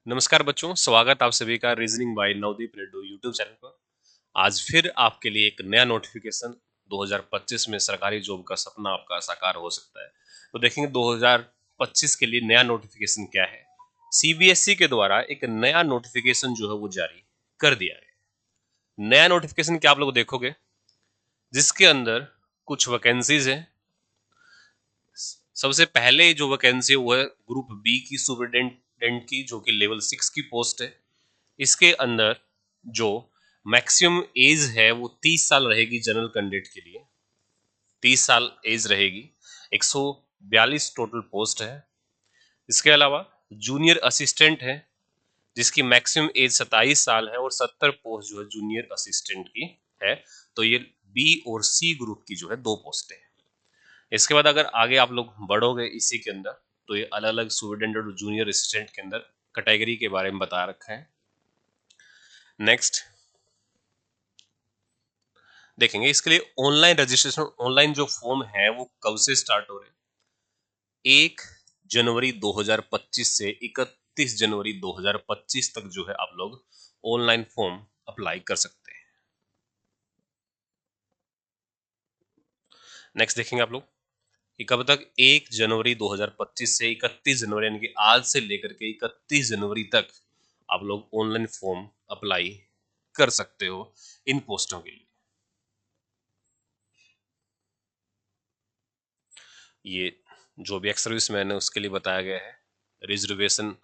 नमस्कार बच्चों, स्वागत आप सभी का reasoning by Navdeep Reddu YouTube channel पर। आज फिर आपके लिए एक नया नोटिफिकेशन 2025 में सरकारी जॉब का सपना आपका साकार हो सकता है। तो देखेंगे 2025 के लिए नया नोटिफिकेशन क्या है। सीबीएसई के द्वारा एक नया नोटिफिकेशन जो है वो जारी कर दिया है। नया नोटिफिकेशन क्या आप लोग देखोगे, जिसके अंदर कुछ वैकेंसीज है। सबसे पहले जो वैकेंसी है वो है ग्रुप बी की सुपरिटेंडेंट की, जो कि लेवल 6 की पोस्ट है। इसके अंदर जो मैक्सिमम एज है वो 30 साल रहेगी जनरल कैंडिडेट के लिए। 30 साल एज रहेगी। 142 टोटल पोस्ट है। इसके अलावा जूनियर असिस्टेंट है, जिसकी मैक्सिमम एज 27 साल है और 70 पोस्ट जो है जूनियर असिस्टेंट की है। तो ये बी और सी ग्रुप की जो है 2 पोस्टें हैं। इसके बाद अगर आगे आप लोग बढ़ोगे इसी के अंदर, तो ये अलग अलग सुपरिटेंडेंट और जूनियर असिस्टेंट के अंदर कैटेगरी के बारे में बता रखा है। नेक्स्ट देखेंगे, इसके लिए ऑनलाइन रजिस्ट्रेशन, ऑनलाइन जो फॉर्म है वो कब से स्टार्ट हो रहे हैं। 1 जनवरी 2025 से 31 जनवरी 2025 तक जो है आप लोग ऑनलाइन फॉर्म अप्लाई कर सकते हैं। नेक्स्ट देखेंगे आप लोग कि कब तक, 1 जनवरी 2025 से 31 जनवरी, यानी कि आज से लेकर के 31 जनवरी तक आप लोग ऑनलाइन फॉर्म अप्लाई कर सकते हो इन पोस्टों के लिए। ये जो भी एक्स सर्विसमैन है उसके लिए बताया गया है। रिजर्वेशन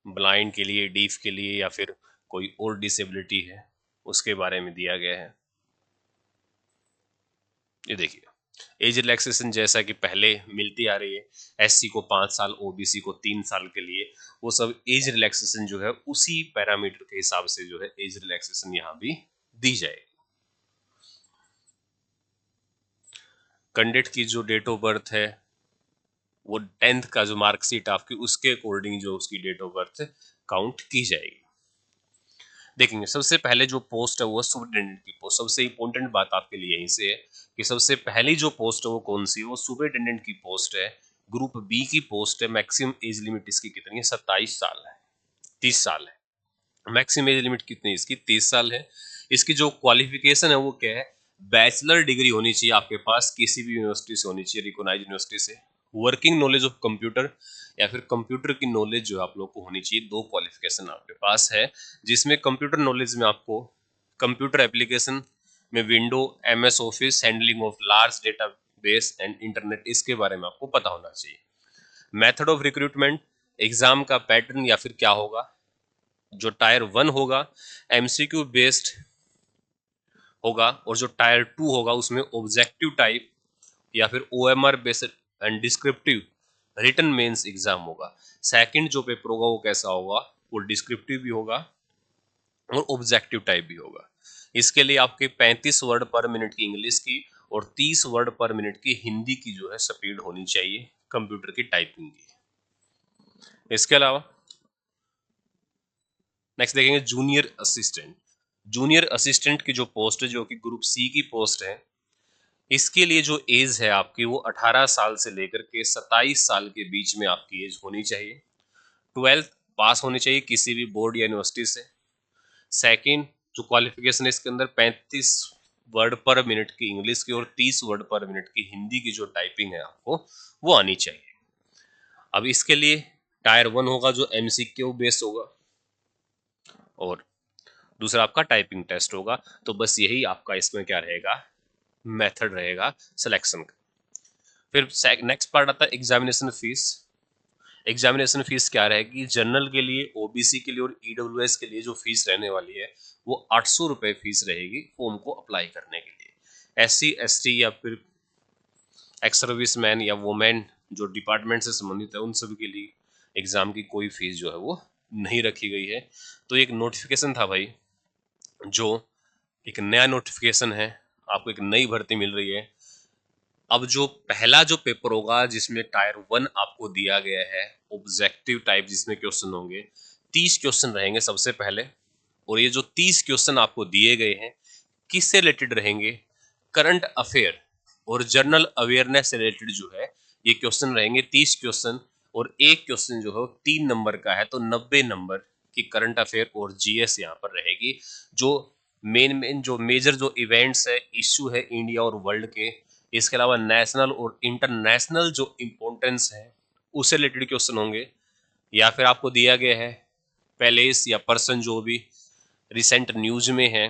ब्लाइंड के लिए, डीफ के लिए, या फिर कोई और डिसेबिलिटी है उसके बारे में दिया गया है। ये देखिए, एज रिलैक्सेशन जैसा कि पहले मिलती आ रही है, एससी को 5 साल, ओबीसी को 3 साल के लिए, वो सब एज रिलैक्सेशन जो है उसी पैरामीटर के हिसाब से जो है एज रिलैक्सेशन यहाँ भी दी जाएगी। कैंडिडेट की जो डेट ऑफ बर्थ है वो 10th का जो मार्कशीट आपकी, उसके अकॉर्डिंग जो उसकी डेट ऑफ बर्थ काउंट की जाएगी। देखेंगे सबसे पहले जो पोस्ट है वो सुपरिटेंडेंट की पोस्ट। सबसे इंपॉर्टेंट बात आपके लिए यहीं से है कि सबसे पहली जो पोस्ट है वो कौन सी है, वो सुपरिटेंडेंट की पोस्ट है। ग्रुप बी की पोस्ट है। मैक्सिमम एज लिमिट इसकी कितनी है, 27 साल है, 30 साल है। मैक्सिमम एज लिमिट कितनी है इसकी, 30 साल है। इसकी जो क्वालिफिकेशन है वो क्या है, बैचलर डिग्री होनी चाहिए आपके पास, किसी भी यूनिवर्सिटी से होनी चाहिए, रिकॉग्नाइज यूनिवर्सिटी से। वर्किंग नॉलेज ऑफ कंप्यूटर, या फिर कंप्यूटर की नॉलेज जो आप लोग को होनी चाहिए। 2 क्वालिफिकेशन आपके पास है, जिसमें कंप्यूटर नॉलेज में आपको कंप्यूटर एप्लीकेशन में window, MS office, handling of large data base and internet, इसके बारे में आपको पता होना चाहिए। मेथड ऑफ रिक्रूटमेंट, एग्जाम का पैटर्न या फिर क्या होगा, जो टायर 1 होगा एमसीक्यू बेस्ड होगा, और जो टायर 2 होगा उसमें ऑब्जेक्टिव टाइप या फिर OMR based and descriptive written mains exam होगा। सेकंड जो पेपर होगा वो कैसा होगा, वो डिस्क्रिप्टिव भी होगा और ऑब्जेक्टिव टाइप भी होगा। इसके लिए आपके 35 वर्ड पर मिनट की इंग्लिश की और 30 वर्ड पर मिनट की हिंदी की जो है स्पीड होनी चाहिए कंप्यूटर की टाइपिंग की। इसके अलावा नेक्स्ट देखेंगे जूनियर असिस्टेंट। जूनियर असिस्टेंट की जो पोस्ट है, जो कि ग्रुप सी की पोस्ट है, इसके लिए जो एज है आपकी वो 18 साल से लेकर के 27 साल के बीच में आपकी एज होनी चाहिए। 12th पास होनी चाहिए किसी भी बोर्ड या यूनिवर्सिटी से। सेकंड जो क्वालिफिकेशन है इसके अंदर 35 वर्ड पर मिनट की इंग्लिश की और 30 वर्ड पर मिनट की हिंदी की जो टाइपिंग है आपको वो आनी चाहिए। अब इसके लिए टायर 1 होगा जो एमसीक्यू बेस होगा, और दूसरा आपका टाइपिंग टेस्ट होगा। तो बस यही आपका इसमें क्या रहेगा, मेथड रहेगा सिलेक्शन का। फिर नेक्स्ट पार्ट आता है एग्जामिनेशन फीस। एग्जामिनेशन फीस क्या रहेगी, जनरल के लिए, ओबीसी के लिए और ईडब्ल्यूएस के लिए जो फीस रहने वाली है वो 800 रुपए फीस रहेगी फॉर्म को अप्लाई करने के लिए। एससी एसटी या फिर एक्स सर्विस मैन या वोमेन जो डिपार्टमेंट से संबंधित है उन सभी के लिए एग्जाम की कोई फीस जो है वो नहीं रखी गई है। तो एक नोटिफिकेशन था भाई, जो एक नया नोटिफिकेशन है, आपको एक नई भर्ती मिल रही है। अब जो पहला जो पेपर होगा जिसमें टायर 1 आपको दिया गया है, ऑब्जेक्टिव टाइप, जिसमें क्वेश्चन होंगे 30 क्वेश्चन रहेंगे सबसे पहले। और ये जो 30 क्वेश्चन आपको दिए गए हैं किससे रिलेटेड रहेंगे, करंट अफेयर और जनरल अवेयरनेस से रिलेटेड जो है ये क्वेश्चन रहेंगे। 30 क्वेश्चन और एक क्वेश्चन जो है 3 नंबर का है, तो 90 नंबर की करंट अफेयर और जीएस यहाँ पर रहेगी। जो मेन जो मेजर जो इवेंट्स है, इश्यू है इंडिया और वर्ल्ड के, इसके अलावा नेशनल और इंटरनेशनल जो इम्पोर्टेंस है उससे रिलेटेड क्वेश्चन होंगे, या फिर आपको दिया गया है पैलेस या पर्सन जो भी रिसेंट न्यूज में है,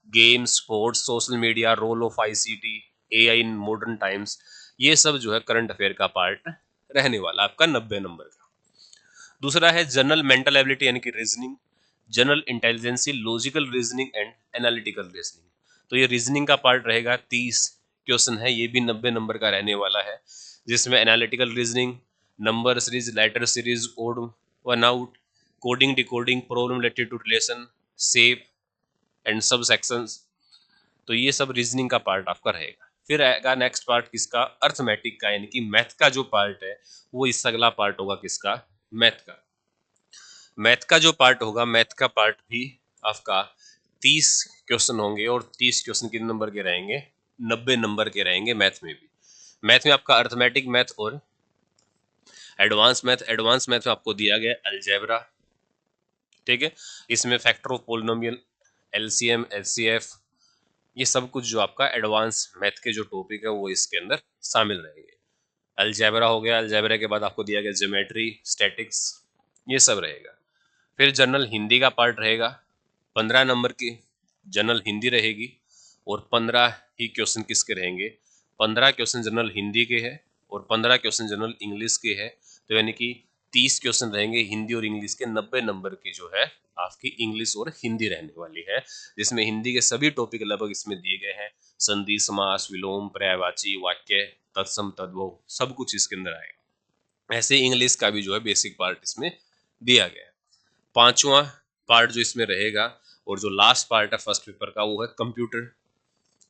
games, sports, social media, role of ICT, AI in modern times, ये सब जो है करंट अफेयर का पार्ट रहने वाला आपका 90 नंबर का। दूसरा है जनरल मेंटल एबिलिटी यानी कि reasoning, general intelligence, logical reasoning and analytical reasoning. तो ये रीजनिंग का पार्ट रहेगा, 30 क्वेश्चन है, ये भी 90 नंबर का रहने वाला है, जिसमें analytical reasoning, number series, letter series, odd one out, coding, decoding, problem related to relation, shape and sub sections. तो ये सब रीजनिंग का पार्ट आपका रहेगा। फिर आएगा नेक्स्ट पार्ट किसका, अर्थमेटिक का, यानी कि मैथ का जो पार्ट है वो इससे अगला पार्ट होगा किसका, मैथ का। मैथ का जो पार्ट होगा, मैथ का पार्ट भी आपका 30 क्वेश्चन होंगे, और 30 क्वेश्चन कितने नंबर के रहेंगे, 90 नंबर के रहेंगे मैथ में भी। मैथ में आपका अर्थमेटिक मैथ और एडवांस मैथ। एडवांस मैथ में आपको दिया गया अलजेब्रा, ठीक है, इसमें factor of polynomial, LCM, HCF, ये सब कुछ जो आपका एडवांस मैथ के जो टॉपिक है वो इसके अंदर शामिल रहेंगे। अलजेब्रा हो गया, अलजेब्रा के बाद आपको दिया गया ज्योमेट्री, स्टैटिक्स, ये सब रहेगा। फिर जनरल हिंदी का पार्ट रहेगा, 15 नंबर की जनरल हिंदी रहेगी, और 15 ही क्वेश्चन किसके रहेंगे, 15 क्वेश्चन जनरल हिंदी के हैं और 15 क्वेश्चन जनरल इंग्लिश के हैं। तो यानी कि 30 क्वेश्चन रहेंगे हिंदी और इंग्लिश के, 90 नंबर की जो है आपकी इंग्लिश और हिंदी रहने वाली है, जिसमें हिंदी के सभी टॉपिक लगभग इसमें दिए गए हैं, संधि, समास, विलोम, पर्यायवाची, वाक्य, तत्सम, तद्भव, सब कुछ इसके अंदर आएगा। ऐसे इंग्लिश का भी जो है बेसिक पार्ट इसमें दिया गया है। पांचवा पार्ट जो इसमें रहेगा और जो लास्ट पार्ट है फर्स्ट पेपर का, वो है कंप्यूटर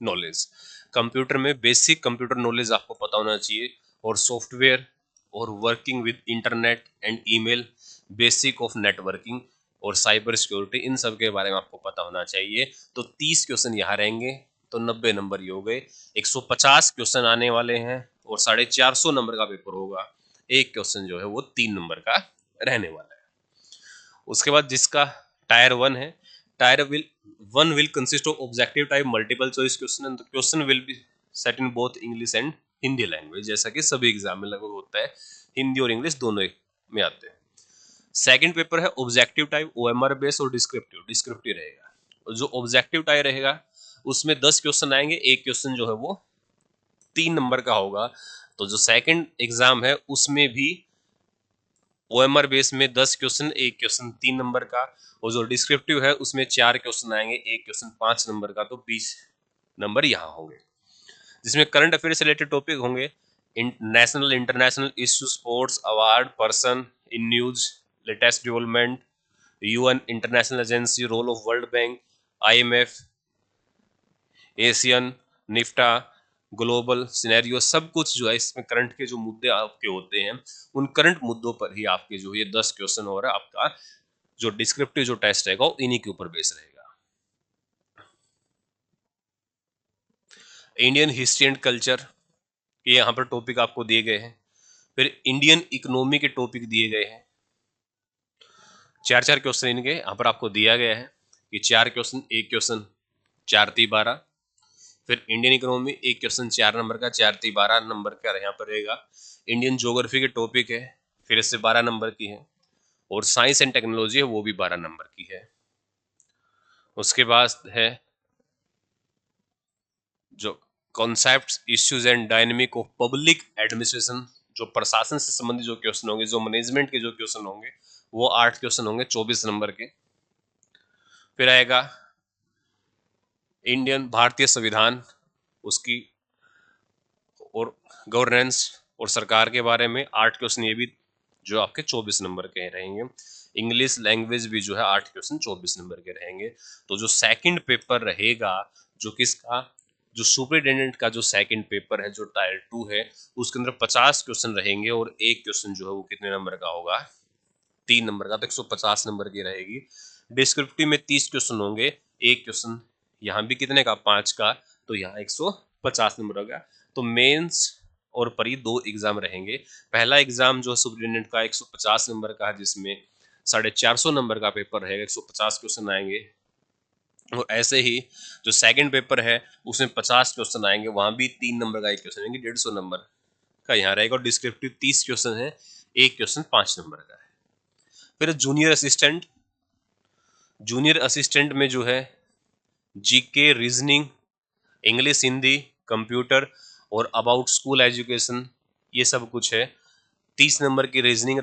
नॉलेज। कंप्यूटर में बेसिक कंप्यूटर नॉलेज आपको पता होना चाहिए, और सॉफ्टवेयर और working with internet and email, basic of networking और साइबर सिक्योरिटी, इन सब के बारे में आपको पता होना चाहिए। तो 30 क्वेश्चन यहाँ रहेंगे, तो 90 नंबर ही हो गए। 150 क्वेश्चन आने वाले हैं और 450 नंबर का पेपर होगा। एक क्वेश्चन जो है वो 3 नंबर का रहने वाला है। उसके बाद जिसका टायर 1 है, tyre will 1 will consist of objective type multiple choice question, and question will be set in both English and Hindi language, जैसा कि सभी एग्जाम में लगभग होता है, हिंदी और इंग्लिश दोनों में आते हैं। सेकंड पेपर है ऑब्जेक्टिव टाइप, ओएमआर बेस और डिस्क्रिप्टिव, डिस्क्रिप्टिव रहेगा। और जो ऑब्जेक्टिव टाइप रहेगा उसमें 10 क्वेश्चन आएंगे, एक क्वेश्चन जो है वो 3 नंबर का होगा। तो जो सेकंड एग्जाम है उसमें भी ओएमआर बेस में 10 क्वेश्चन, एक क्वेश्चन 3 नंबर का, और जो डिस्क्रिप्टिव है उसमें 4 क्वेश्चन आएंगे, एक क्वेश्चन 5 नंबर का, तो 20 नंबर यहाँ होंगे, जिसमें करंट अफेयर से रिलेटेड टॉपिक होंगे, national international issue, sports, award, person in news, latest development, UN international agency, role of world bank, IMF, Asian, NAFTA, global scenario, सब कुछ जो है इसमें करंट के जो मुद्दे आपके होते हैं, उन करंट मुद्दों पर ही आपके जो ये 10 क्वेश्चन और आपका जो डिस्क्रिप्टिव जो टेस्ट रहेगा वो इन्हीं के ऊपर बेस रहेगा। इंडियन हिस्ट्री एंड कल्चर, ये यहाँ पर टॉपिक आपको दिए गए हैं। फिर इंडियन इकोनॉमी के टॉपिक दिए गए हैं, 4-4 क्वेश्चन इनके यहाँ पर आपको दिया गया है कि 4 क्वेश्चन, एक क्वेश्चन 4×3=12। फिर इंडियन इकोनॉमी एक क्वेश्चन 4 नंबर का, 4×3=12 नंबर का यहाँ पर रहेगा। इंडियन ज्योग्राफी के टॉपिक है, फिर इससे 12 नंबर की है, और साइंस एंड टेक्नोलॉजी है वो भी 12 नंबर की है। उसके बाद है जो concepts, issues and dynamic of public administration, जो प्रशासन से संबंधित जो क्वेश्चन होंगे, जो मैनेजमेंट के जो क्वेश्चन होंगे, वो 8 क्वेश्चन होंगे 24 नंबर के। फिर आएगा इंडियन भारतीय संविधान, उसकी और गवर्नेंस और सरकार के बारे में 8 क्वेश्चन, ये भी जो आपके 24 नंबर के रहेंगे। इंग्लिश लैंग्वेज भी जो है 8 क्वेश्चन 24 नंबर के रहेंगे। तो जो सेकंड पेपर रहेगा, जो किसका, जो सुपरिटेंडेंट का जो सेकंड पेपर है, जो टायर 2 है, उसके अंदर 50 क्वेश्चन रहेंगे, और एक क्वेश्चन जो है वो कितने नंबर का होगा, 3 नंबर का, तो 150 नंबर की रहेगी। डिस्क्रिप्टिव में 30 क्वेश्चन होंगे, एक क्वेश्चन यहाँ भी कितने का, 5 का, तो यहाँ 150 नंबर होगा। तो मेंस और परी 2 एग्जाम रहेंगे। पहला एग्जाम जो सुपरिटेंडेंट का 150 नंबर का है, जिसमें 450 नंबर का पेपर रहेगा, 150 क्वेश्चन आएंगे। और ऐसे ही जो सेकंड पेपर है उसमें 50 क्वेश्चन आएंगे, वहां भी 3 नंबर का एक क्वेश्चन आएंगे, 150 नंबर का यहाँ रहेगा। और डिस्क्रिप्टिव 30 क्वेश्चन है, एक क्वेश्चन 5 नंबर का है। फिर जूनियर असिस्टेंट में जो है GK, reasoning, English, Hindi, computer और अबाउट स्कूल एजुकेशन, ये सब कुछ है। 30 नंबर की रीजनिंग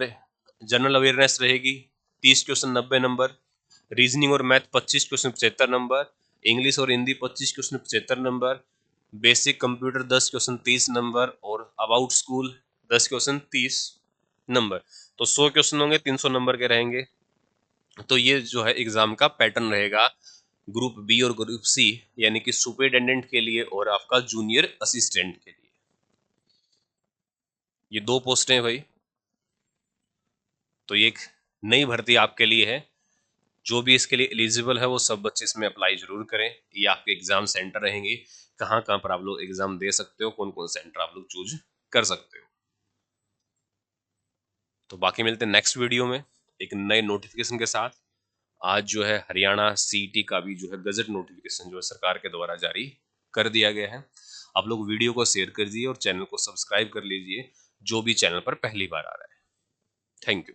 जनरल अवेयरनेस रहेगी, 30 क्वेश्चन 90 नंबर। रीजनिंग और मैथ 25 क्वेश्चन 75 नंबर। इंग्लिश और Hindi 25 question 75 number. Basic computer 10 question 30 number और अबाउट स्कूल 10 क्वेश्चन 30 नंबर। तो 100 क्वेश्चन होंगे, 300 नंबर के रहेंगे। तो ये जो है एग्जाम का पैटर्न रहेगा ग्रुप बी और ग्रुप सी, यानी कि सुपरिटेंडेंट के लिए और आपका जूनियर असिस्टेंट के लिए। ये 2 पोस्टें हैं भाई। तो ये एक नई भर्ती आपके लिए है। जो भी इसके लिए एलिजिबल है वो सब बच्चे इसमें अप्लाई जरूर करें। ये आपके एग्जाम सेंटर रहेंगे, कहाँ कहाँ पर आप लोग एग्जाम दे सकते हो, कौन कौन सेंटर आप लोग चूज कर सकते हो। तो बाकी मिलते हैं नेक्स्ट वीडियो में एक नए नोटिफिकेशन के साथ। आज जो है हरियाणा सीईटी का भी जो है गजट नोटिफिकेशन जो है सरकार के द्वारा जारी कर दिया गया है। आप लोग वीडियो को शेयर कर दीजिए और चैनल को सब्सक्राइब कर लीजिए, जो भी चैनल पर पहली बार आ रहा है। Thank you.